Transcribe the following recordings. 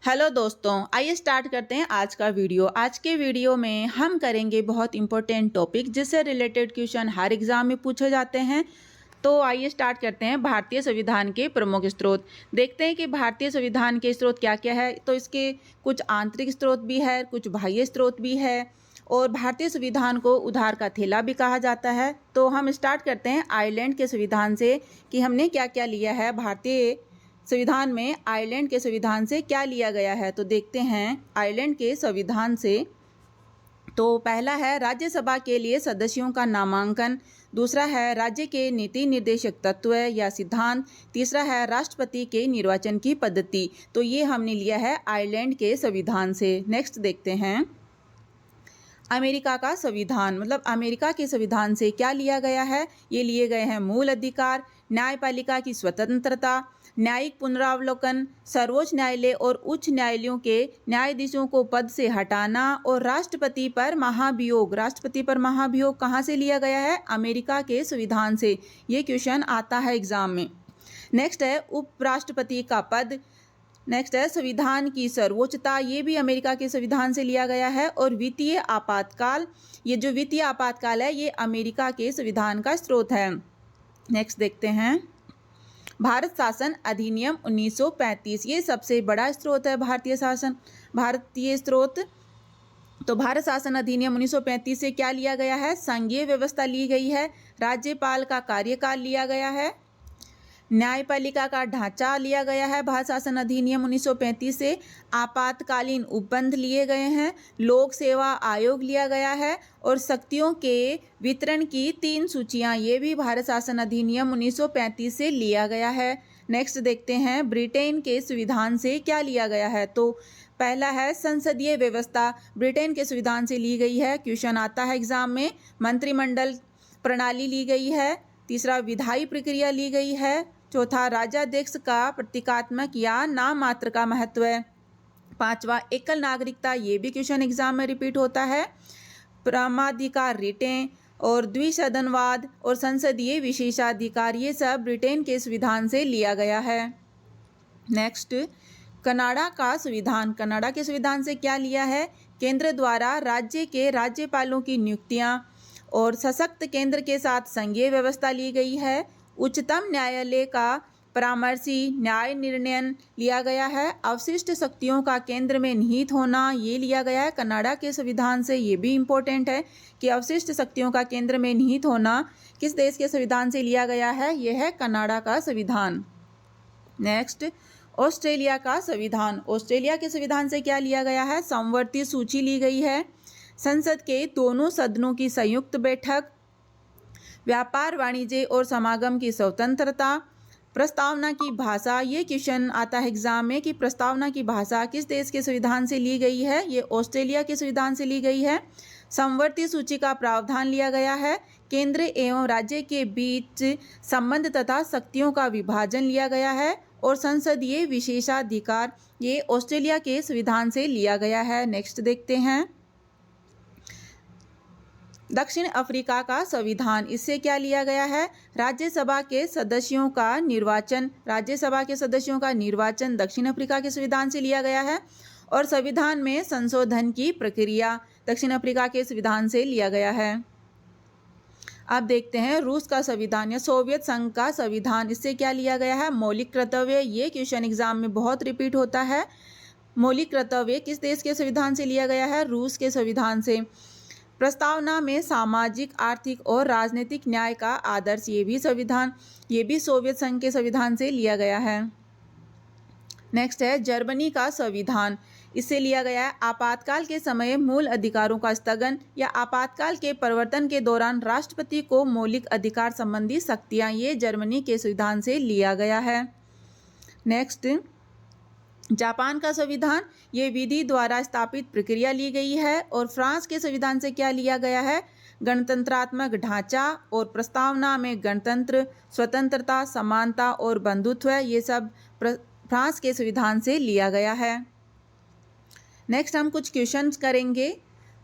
Hello दोस्तों, आइए start करते हैं आज का वीडियो। आज के वीडियो में हम करेंगे बहुत इंपॉर्टेंट टॉपिक जिससे रिलेटेड क्वेश्चन हर एग्जाम में पूछे जाते हैं। तो आइए स्टार्ट करते हैं। भारतीय संविधान के प्रमुख स्रोत देखते हैं कि भारतीय संविधान के स्रोत क्या क्या है। तो इसके कुछ आंतरिक स्रोत भी है, कुछ बाह्य स्रोत भी है और भारतीय संविधान को उधार का थैला भी कहा जाता है। तो हम स्टार्ट करते हैं आयरलैंड के संविधान से कि हमने क्या क्या लिया है। भारतीय संविधान में आयरलैंड के संविधान से क्या लिया गया है, तो देखते हैं आयरलैंड के संविधान से। तो पहला है राज्यसभा के लिए सदस्यों का नामांकन, दूसरा है राज्य के नीति निर्देशक तत्व या सिद्धांत, तीसरा है राष्ट्रपति के निर्वाचन की पद्धति। तो ये हमने लिया है आयरलैंड के संविधान से। नेक्स्ट देखते हैं अमेरिका का संविधान, मतलब अमेरिका के संविधान से क्या लिया गया है। ये लिए गए हैं मूल अधिकार, न्यायपालिका की स्वतंत्रता, न्यायिक पुनरावलोकन, सर्वोच्च न्यायालय और उच्च न्यायालयों के न्यायाधीशों को पद से हटाना और राष्ट्रपति पर महाभियोग। राष्ट्रपति पर महाभियोग कहाँ से लिया गया है? अमेरिका के संविधान से। ये क्वेश्चन आता है एग्जाम में। नेक्स्ट है उपराष्ट्रपति का पद। नेक्स्ट है संविधान की सर्वोच्चता, ये भी अमेरिका के संविधान से लिया गया है। और वित्तीय आपातकाल, ये जो वित्तीय आपातकाल है ये अमेरिका के संविधान का स्रोत है। नेक्स्ट देखते हैं भारत शासन अधिनियम 1935, ये सबसे बड़ा स्रोत है भारतीय स्रोत। तो भारत शासन अधिनियम 1935 से क्या लिया गया है? संघीय व्यवस्था ली गई है, राज्यपाल का कार्यकाल लिया गया है, न्यायपालिका का ढांचा लिया गया है भारत शासन अधिनियम 1935 से, आपातकालीन उपबंध लिए गए हैं, लोक सेवा आयोग लिया गया है और शक्तियों के वितरण की 3 सूचियां, ये भी भारत शासन अधिनियम 1935 से लिया गया है। नेक्स्ट देखते हैं ब्रिटेन के संविधान से क्या लिया गया है। तो पहला है संसदीय व्यवस्था, ब्रिटेन के संविधान से ली गई है, क्वेश्चन आता है एग्जाम में। मंत्रिमंडल प्रणाली ली गई है, तीसरा विधायी प्रक्रिया ली गई है, चौथा राज्याध्यक्ष का प्रतीकात्मक या नाम मात्र का महत्व है, पांचवा एकल नागरिकता, ये भी क्वेश्चन एग्जाम में रिपीट होता है, प्रामाधिकार रिटें और द्विसदनवाद और संसदीय विशेषाधिकार, ये सब ब्रिटेन के संविधान से लिया गया है। नेक्स्ट कनाडा का संविधान, कनाडा के संविधान से क्या लिया है? केंद्र द्वारा राज्य के राज्यपालों की नियुक्तियां और सशक्त केंद्र के साथ संघीय व्यवस्था ली गई है, उच्चतम न्यायालय का परामर्शी न्याय निर्णय लिया गया है, अवशिष्ट शक्तियों का केंद्र में निहित होना, ये लिया गया है कनाडा के संविधान से। ये भी इम्पोर्टेंट है कि अवशिष्ट शक्तियों का केंद्र में निहित होना किस देश के संविधान से लिया गया है? यह है कनाडा का संविधान। नेक्स्ट ऑस्ट्रेलिया का संविधान, ऑस्ट्रेलिया के संविधान से क्या लिया गया है? समवर्ती सूची ली गई है, संसद के दोनों सदनों की संयुक्त बैठक, व्यापार वाणिज्य और समागम की स्वतंत्रता, प्रस्तावना की भाषा, ये क्वेश्चन आता है एग्जाम में कि प्रस्तावना की भाषा किस देश के संविधान से ली गई है? ये ऑस्ट्रेलिया के संविधान से ली गई है। समवर्ती सूची का प्रावधान लिया गया है, केंद्र एवं राज्य के बीच संबंध तथा शक्तियों का विभाजन लिया गया है और संसदीय विशेषाधिकार, ये ऑस्ट्रेलिया के संविधान से लिया गया है। नेक्स्ट देखते हैं दक्षिण अफ्रीका का संविधान, इससे क्या लिया गया है? राज्यसभा के सदस्यों का निर्वाचन, राज्यसभा के सदस्यों का निर्वाचन दक्षिण अफ्रीका के संविधान से लिया गया है और संविधान में संशोधन की प्रक्रिया दक्षिण अफ्रीका के संविधान से लिया गया है। अब देखते हैं रूस का संविधान या सोवियत संघ का संविधान, इससे क्या लिया गया है? मौलिक कर्तव्य, ये क्वेश्चन एग्जाम में बहुत रिपीट होता है। मौलिक कर्तव्य किस देश के संविधान से लिया गया है? रूस के संविधान से। प्रस्तावना में सामाजिक, आर्थिक और राजनीतिक न्याय का आदर्श, ये भी सोवियत संघ के संविधान से लिया गया है। नेक्स्ट है जर्मनी का संविधान, इससे लिया गया है आपातकाल के समय मूल अधिकारों का स्थगन या आपातकाल के प्रवर्तन के दौरान राष्ट्रपति को मौलिक अधिकार संबंधी शक्तियां, ये जर्मनी के संविधान से लिया गया है। नेक्स्ट जापान का संविधान, ये विधि द्वारा स्थापित प्रक्रिया ली गई है। और फ्रांस के संविधान से क्या लिया गया है? गणतंत्रात्मक ढांचा और प्रस्तावना में गणतंत्र, स्वतंत्रता, समानता और बंधुत्व, ये सब फ्रांस के संविधान से लिया गया है। नेक्स्ट हम कुछ क्वेश्चंस करेंगे।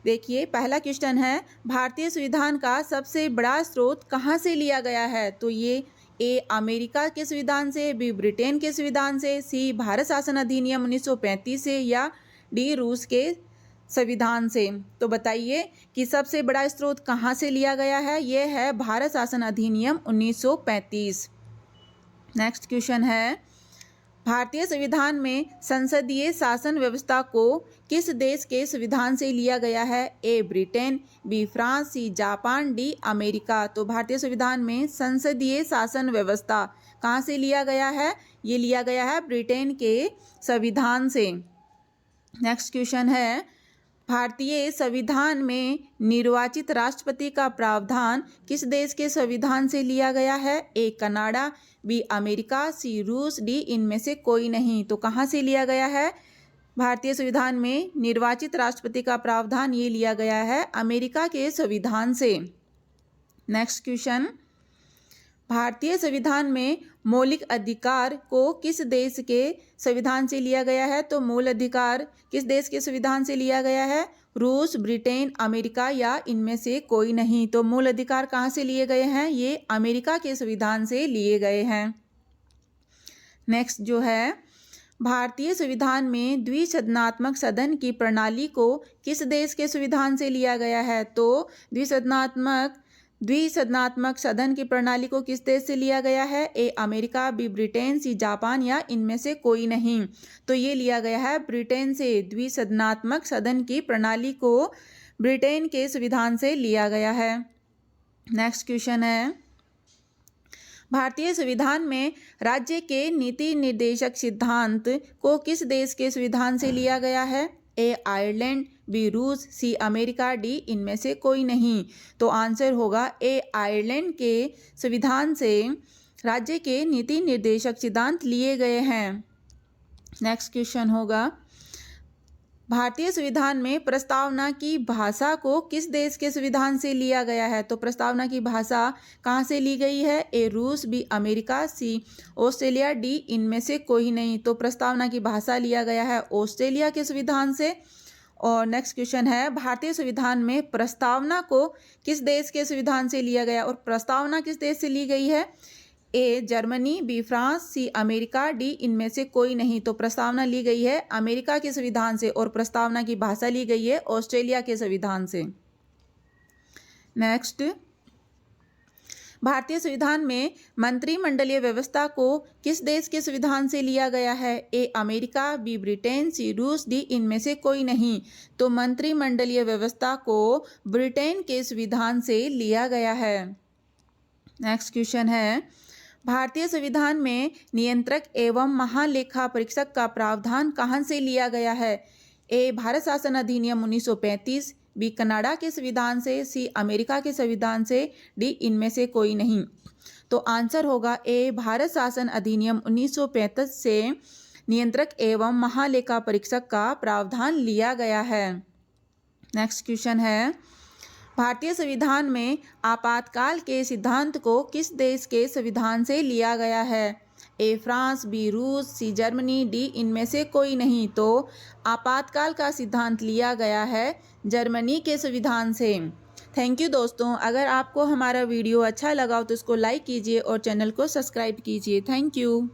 देखिए पहला क्वेश्चन है भारतीय संविधान का सबसे बड़ा स्रोत कहाँ से लिया गया है? तो ये ए अमेरिका के संविधान से, बी ब्रिटेन के संविधान से, सी भारत शासन अधिनियम 1935 से, या डी रूस के संविधान से। तो बताइए कि सबसे बड़ा स्रोत कहाँ से लिया गया है? ये है भारत शासन अधिनियम 1935। नेक्स्ट क्वेश्चन है, भारतीय संविधान में संसदीय शासन व्यवस्था को किस देश के संविधान से लिया गया है? A Britain, B France, C Japan, D America. तो भारतीय संविधान में संसदीय शासन व्यवस्था कहाँ से लिया गया है? ये लिया गया है ब्रिटेन के संविधान से। नेक्स्ट क्वेश्चन है, भारतीय संविधान में निर्वाचित राष्ट्रपति का प्रावधान किस देश के संविधान से लिया गया है? ए कनाडा, बी अमेरिका, सी रूस, डी इनमें से कोई नहीं। तो कहाँ से लिया गया है भारतीय संविधान में निर्वाचित राष्ट्रपति का प्रावधान? ये लिया गया है अमेरिका के संविधान से। नेक्स्ट क्वेश्चन, भारतीय संविधान में मौलिक अधिकार को किस देश के संविधान से लिया गया है? तो मूल अधिकार किस देश के संविधान से लिया गया है? रूस, ब्रिटेन, अमेरिका, या इनमें से कोई नहीं। तो मूल अधिकार कहाँ से लिए गए हैं? ये अमेरिका के संविधान से लिए गए हैं। नेक्स्ट जो है, भारतीय संविधान में द्विसदनात्मक सदन की प्रणाली को किस देश के संविधान से लिया गया है? तो द्विसदनात्मक सदन की प्रणाली को किस देश से लिया गया है? A America, B Britain, C Japan, या इनमें से कोई नहीं। तो ये लिया गया है ब्रिटेन से। द्विसदनात्मक सदन की प्रणाली को ब्रिटेन के संविधान से लिया गया है। नेक्स्ट क्वेश्चन है, भारतीय संविधान में राज्य के नीति निर्देशक सिद्धांत को किस देश के संविधान से लिया गया है? ए आयरलैंड, बी रूस, सी अमेरिका, डी इनमें से कोई नहीं। तो आंसर होगा ए आयरलैंड के संविधान से राज्य के नीति निर्देशक सिद्धांत लिए गए हैं। नेक्स्ट क्वेश्चन होगा, भारतीय संविधान में प्रस्तावना की भाषा को किस देश के संविधान से लिया गया है? तो प्रस्तावना की भाषा कहाँ से ली गई है? ए रूस, बी अमेरिका, सी ऑस्ट्रेलिया, डी इनमें से कोई नहीं। तो प्रस्तावना की भाषा लिया गया है ऑस्ट्रेलिया के संविधान से। और नेक्स्ट क्वेश्चन है, भारतीय संविधान में प्रस्तावना को किस देश के संविधान से लिया गया? और प्रस्तावना किस देश से ली गई है? A Germany, B France, C America, D इनमें से कोई नहीं। तो प्रस्तावना ली गई है अमेरिका के संविधान से और प्रस्तावना की भाषा ली गई है ऑस्ट्रेलिया के संविधान से। नेक्स्ट, भारतीय संविधान में मंत्रिमंडलीय व्यवस्था को किस देश के संविधान से लिया गया है? ए अमेरिका, बी ब्रिटेन, सी रूस, डी इनमें से कोई नहीं। तो मंत्रिमंडलीय व्यवस्था को ब्रिटेन के संविधान से लिया गया है। नेक्स्ट क्वेश्चन है, भारतीय संविधान में नियंत्रक एवं महालेखा परीक्षक का प्रावधान कहाँ से लिया गया है? ए भारत शासन अधिनियम 1935, बी कनाडा के संविधान से, सी अमेरिका के संविधान से, डी इनमें से कोई नहीं। तो आंसर होगा ए भारत शासन अधिनियम 1935 से नियंत्रक एवं महालेखा परीक्षक का प्रावधान लिया गया है। नेक्स्ट क्वेश्चन है, भारतीय संविधान में आपातकाल के सिद्धांत को किस देश के संविधान से लिया गया है? ए फ्रांस, बी रूस, सी जर्मनी, डी इनमें से कोई नहीं। तो आपातकाल का सिद्धांत लिया गया है जर्मनी के संविधान से। थैंक यू दोस्तों, अगर आपको हमारा वीडियो अच्छा लगा हो तो इसको लाइक कीजिए और चैनल को सब्सक्राइब कीजिए। Thank you.